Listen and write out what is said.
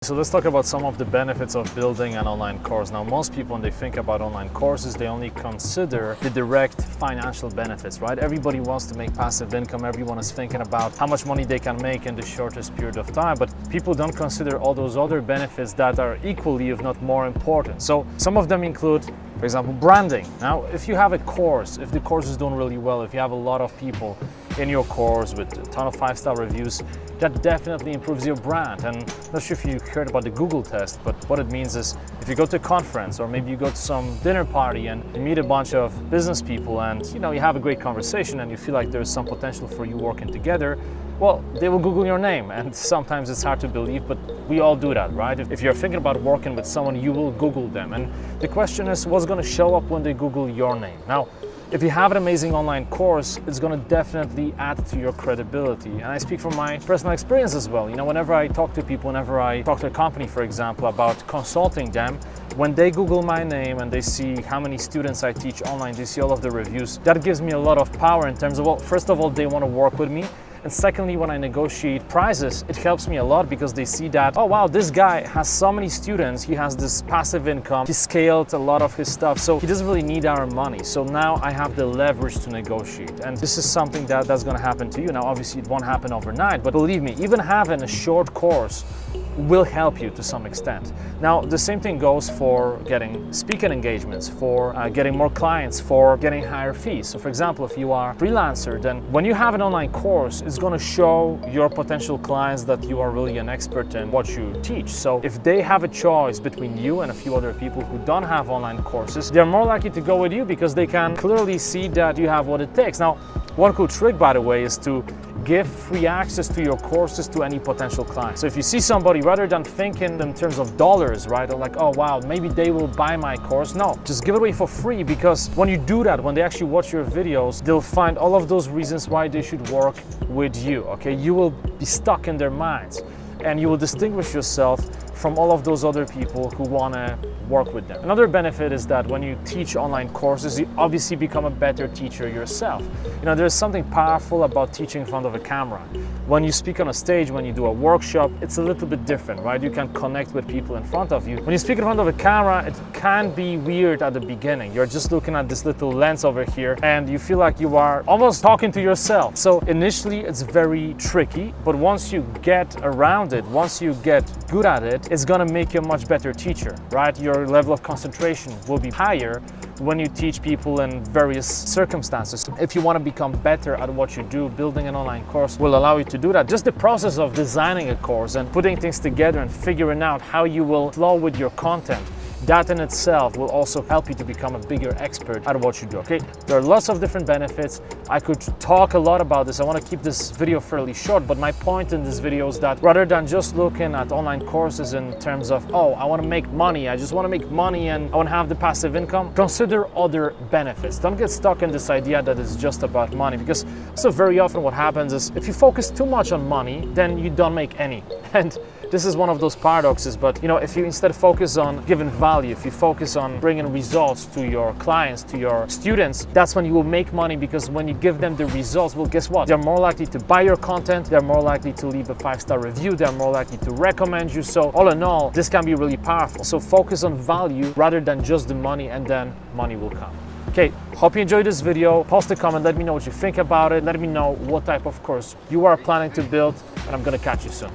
So let's talk about some of the benefits of building an online course. Now, most people, when they think about online courses, they only consider the direct financial benefits, right? Everybody wants to make passive income. Everyone is thinking about how much money they can make in the shortest period of time, but people don't consider all those other benefits that are equally, if not more important. So some of them include, for example, branding. Now, if you have a course, if the course is doing really well, if you have a lot of people in your course with a ton of 5-star reviews, that definitely improves your brand. And I'm not sure if you heard about the Google test, but what it means is if you go to a conference or maybe you go to some dinner party and you meet a bunch of business people and you have a great conversation and you feel like there's some potential for you working together, well, they will Google your name. And sometimes it's hard to believe, but we all do that, right? If you're thinking about working with someone, you will Google them. And the question is, what's going to show up when they Google your name? Now, if you have an amazing online course, it's going to definitely add to your credibility. And I speak from my personal experience as well. Whenever I talk to people, whenever I talk to a company, for example, about consulting them, when they Google my name and they see how many students I teach online, they see all of the reviews, that gives me a lot of power in terms of, well, first of all, they want to work with me. And secondly, when I negotiate prices, it helps me a lot because they see that, oh wow, this guy has so many students, he has this passive income, he scaled a lot of his stuff, so he doesn't really need our money. So now I have the leverage to negotiate. And this is something that's gonna happen to you. Now, obviously it won't happen overnight, but believe me, even having a short course will help you to some extent. Now, the same thing goes for getting speaking engagements, for getting more clients, for getting higher fees. So for example, if you are a freelancer, then when you have an online course, it's going to show your potential clients that you are really an expert in what you teach. So if they have a choice between you and a few other people who don't have online courses, they're more likely to go with you because they can clearly see that you have what it takes. Now, one cool trick, by the way, is to give free access to your courses to any potential client. So if you see somebody, rather than thinking in terms of dollars, right, or like, oh wow, maybe they will buy my course, no, just give it away for free, because when you do that, when they actually watch your videos, they'll find all of those reasons why they should work with you, okay? You will be stuck in their minds and you will distinguish yourself from all of those other people who want to work with them. Another benefit is that when you teach online courses, you obviously become a better teacher yourself. There's something powerful about teaching in front of a camera. When you speak on a stage, when you do a workshop, it's a little bit different, right? You can connect with people in front of you. When you speak in front of a camera, it can be weird at the beginning. You're just looking at this little lens over here and you feel like you are almost talking to yourself. So initially it's very tricky, but once you get around it, once you get good at it, it's gonna make you a much better teacher, right? Your level of concentration will be higher when you teach people in various circumstances. If you want to become better at what you do, building an online course will allow you to do that. Just the process of designing a course and putting things together and figuring out how you will flow with your content, that in itself will also help you to become a bigger expert at what you do, okay? There are lots of different benefits. I could talk a lot about this. I want to keep this video fairly short, but my point in this video is that rather than just looking at online courses in terms of, oh, I want to make money, I just want to make money and I want to have the passive income, consider other benefits. Don't get stuck in this idea that it's just about money, because so very often what happens is if you focus too much on money, then you don't make any. And this is one of those paradoxes, but if you instead focus on giving value, if you focus on bringing results to your clients, to your students, that's when you will make money, because when you give them the results, well, guess what? They're more likely to buy your content, they're more likely to leave a 5-star review, they're more likely to recommend you. So all in all, this can be really powerful. So focus on value rather than just the money, and then money will come. Okay, hope you enjoyed this video. Post a comment, let me know what you think about it. Let me know what type of course you are planning to build, and I'm gonna catch you soon.